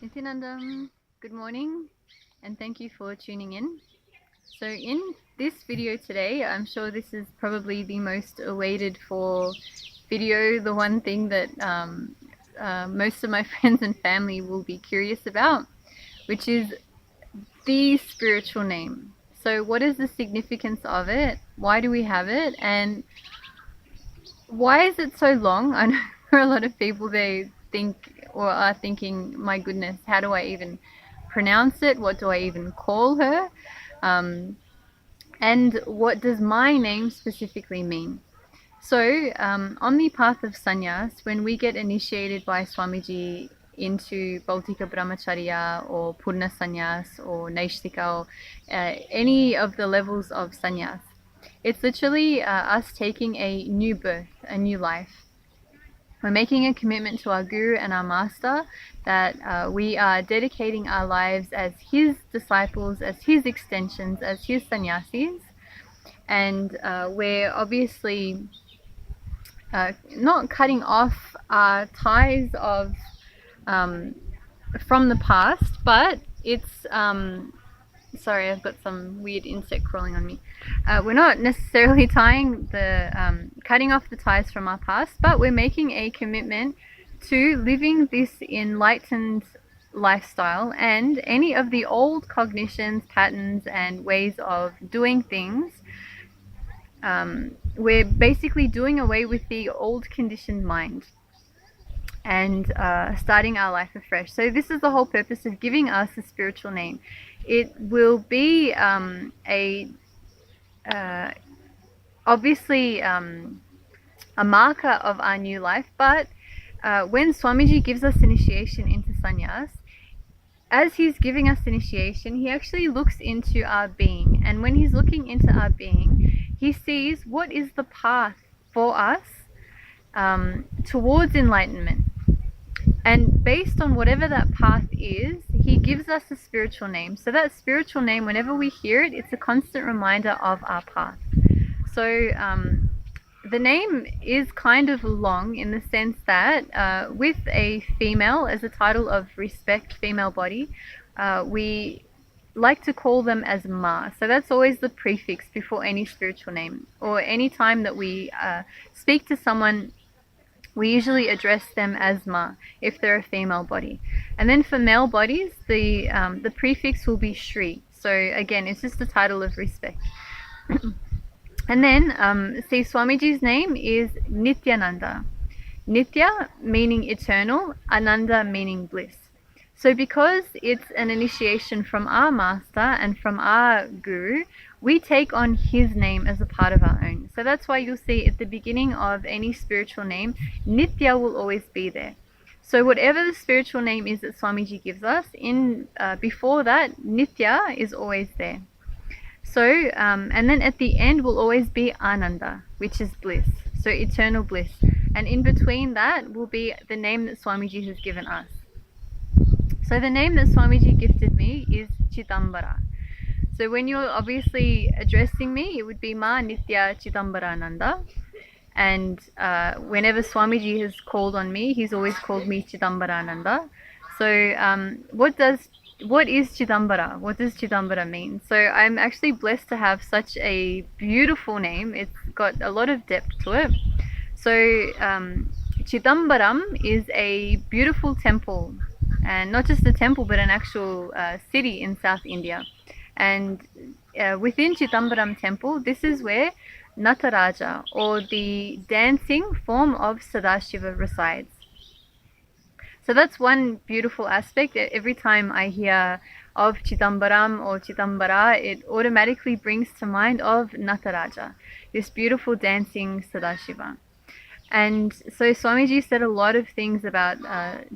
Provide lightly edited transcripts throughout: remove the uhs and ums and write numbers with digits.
Nityanandam, good morning and thank you for tuning in. So in this video today, I'm sure this is probably the most awaited for video, the one thing that most of my friends and family will be curious about, which is the spiritual name. So what is the significance of it? Why do we have it? And why is it so long? I know for a lot of people they think or are thinking, my goodness, how do I even pronounce it? What do I even call her? And what does my name specifically mean? So, on the path of sannyas, when we get initiated by Swamiji into Bautika Brahmacharya or Purna Sannyas or Naishtika or any of the levels of sannyas, it's literally us taking a new birth, a new life. We're making a commitment to our guru and our master that we are dedicating our lives as his disciples, as his extensions, as his sannyasis. And we're obviously not cutting off our ties of from the past, but it's sorry, I've got some weird insect crawling on me. We're not necessarily tying the cutting off the ties from our past, but we're making a commitment to living this enlightened lifestyle, and any of the old cognitions, patterns, and ways of doing things. We're basically doing away with the old conditioned mind and starting our life afresh. So this is the whole purpose of giving us a spiritual name. It will be obviously a marker of our new life, but when Swamiji gives us initiation into sannyas, as he's giving us initiation, he actually looks into our being, and when he's looking into our being, he sees what is the path for us towards enlightenment. And based on whatever that path is, he gives us a spiritual name. So that spiritual name, whenever we hear it, it's a constant reminder of our path. So the name is kind of long in the sense that with a female as a title of respect, female body, we like to call them as Ma. So that's always the prefix before any spiritual name. Or any time that we speak to someone, we usually address them as Ma if they're a female body. And then for male bodies, the prefix will be Shri. So again, it's just a title of respect. And then, see, Swamiji's name is Nityananda. Nitya meaning eternal, Ananda meaning bliss. So because it's an initiation from our master and from our guru, we take on his name as a part of our own. So that's why you'll see at the beginning of any spiritual name, Nitya will always be there. So whatever the spiritual name is that Swamiji gives us, before that, Nitya is always there. So, and then at the end will always be Ananda, which is bliss, so eternal bliss. And in between that will be the name that Swamiji has given us. So the name that Swamiji gifted me is Chidambara. So when you're obviously addressing me, it would be Ma Nitya Chidambarananda. And whenever Swamiji has called on me, he's always called me Chidambarananda. So what is Chidambara? What does Chidambara mean? So I'm actually blessed to have such a beautiful name. It's got a lot of depth to it. So Chidambaram is a beautiful temple, and not just a temple, but an actual city in South India. And within Chidambaram temple, this is where Nataraja, or the dancing form of Sadashiva, resides. So that's one beautiful aspect. Every time I hear of Chidambaram or Chidambara, it automatically brings to mind of Nataraja, this beautiful dancing Sadashiva. And so Swamiji said a lot of things about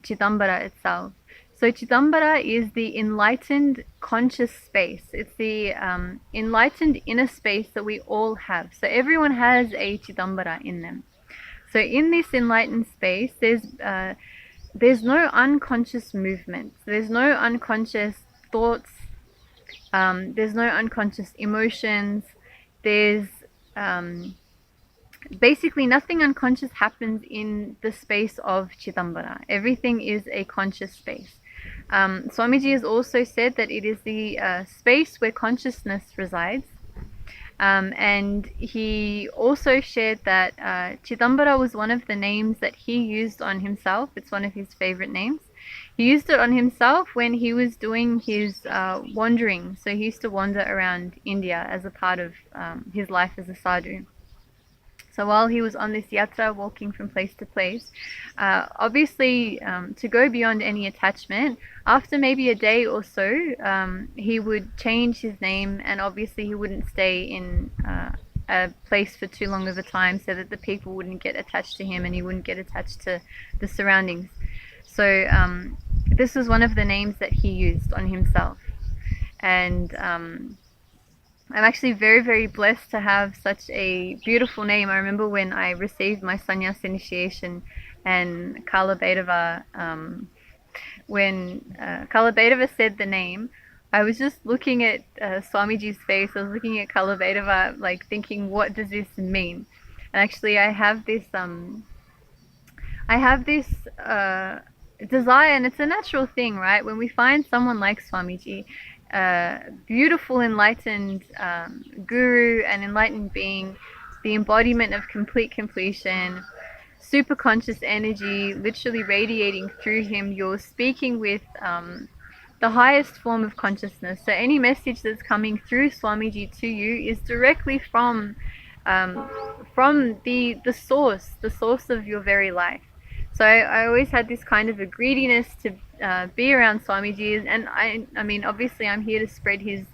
Chidambara itself. So Chidambara is the enlightened conscious space. It's the enlightened inner space that we all have. So everyone has a Chidambara in them. So in this enlightened space, there's no unconscious movement. There's no unconscious thoughts. There's no unconscious emotions. There's basically nothing unconscious happens in the space of Chidambara. Everything is a conscious space. Swamiji has also said that it is the space where consciousness resides. And he also shared that Chidambara was one of the names that he used on himself. It's one of his favorite names. He used it on himself when he was doing his wandering. So he used to wander around India as a part of his life as a sadhu. So while he was on this yatra, walking from place to place, obviously to go beyond any attachment, after maybe a day or so, he would change his name, and obviously he wouldn't stay in a place for too long of a time so that the people wouldn't get attached to him and he wouldn't get attached to the surroundings. So this was one of the names that he used on himself. And I'm actually very, very blessed to have such a beautiful name. I remember when I received my Sannyas initiation and Kala Bhairava, when Kala Bhairava said the name, I was just looking at Swamiji's face. I was looking at Kala Bhairava, like thinking, what does this mean? And actually, I have this desire, and it's a natural thing, right? When we find someone like Swamiji, beautiful enlightened guru, an enlightened being, the embodiment of complete completion, super conscious energy literally radiating through him. You're speaking with the highest form of consciousness. So any message that's coming through Swamiji to you is directly from the source of your very life. So I always had this kind of a greediness to be around Swamiji, and I mean, obviously I'm here to spread his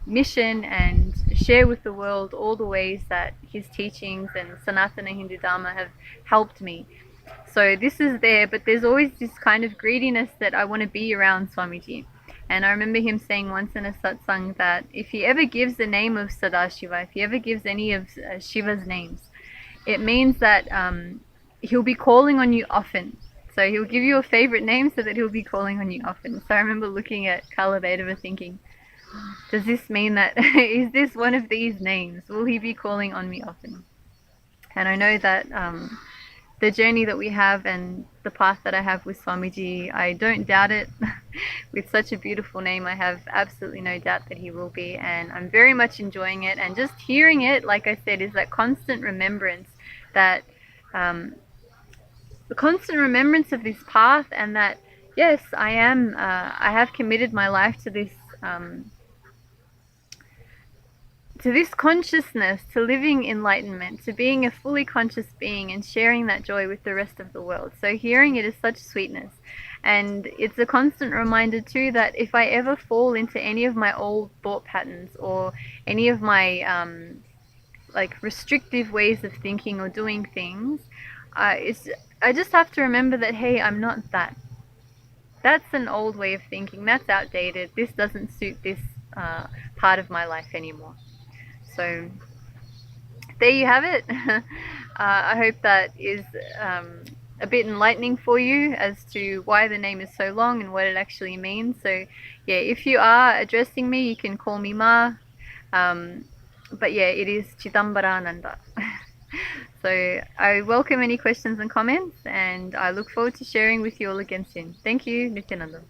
mission and share with the world all the ways that his teachings and Sanatana Hindu Dharma have helped me. So this is there, but there's always this kind of greediness that I want to be around Swamiji. And I remember him saying once in a satsang that if he ever gives the name of Sadashiva, if he ever gives any of Shiva's names, it means that he'll be calling on you often. So he'll give you a favorite name so that he'll be calling on you often. So I remember looking at Kala Bhairava thinking, does this mean that, is this one of these names? Will he be calling on me often? And I know that the journey that we have and the path that I have with Swamiji, I don't doubt it. With such a beautiful name, I have absolutely no doubt that he will be. And I'm very much enjoying it. And just hearing it, like I said, is that constant remembrance that the constant remembrance of this path, and that yes, I have committed my life to this consciousness, to living enlightenment, to being a fully conscious being and sharing that joy with the rest of the world. So hearing it is such sweetness, and it's a constant reminder too that if I ever fall into any of my old thought patterns or any of my like restrictive ways of thinking or doing things, I just have to remember that, hey, I'm not that. That's an old way of thinking. That's outdated. This doesn't suit this part of my life anymore. So there you have it. I hope that is a bit enlightening for you as to why the name is so long and what it actually means. So yeah, if you are addressing me, you can call me Ma. But yeah, it is Chidambarananda. So I welcome any questions and comments, and I look forward to sharing with you all again soon. Thank you, Nityananda.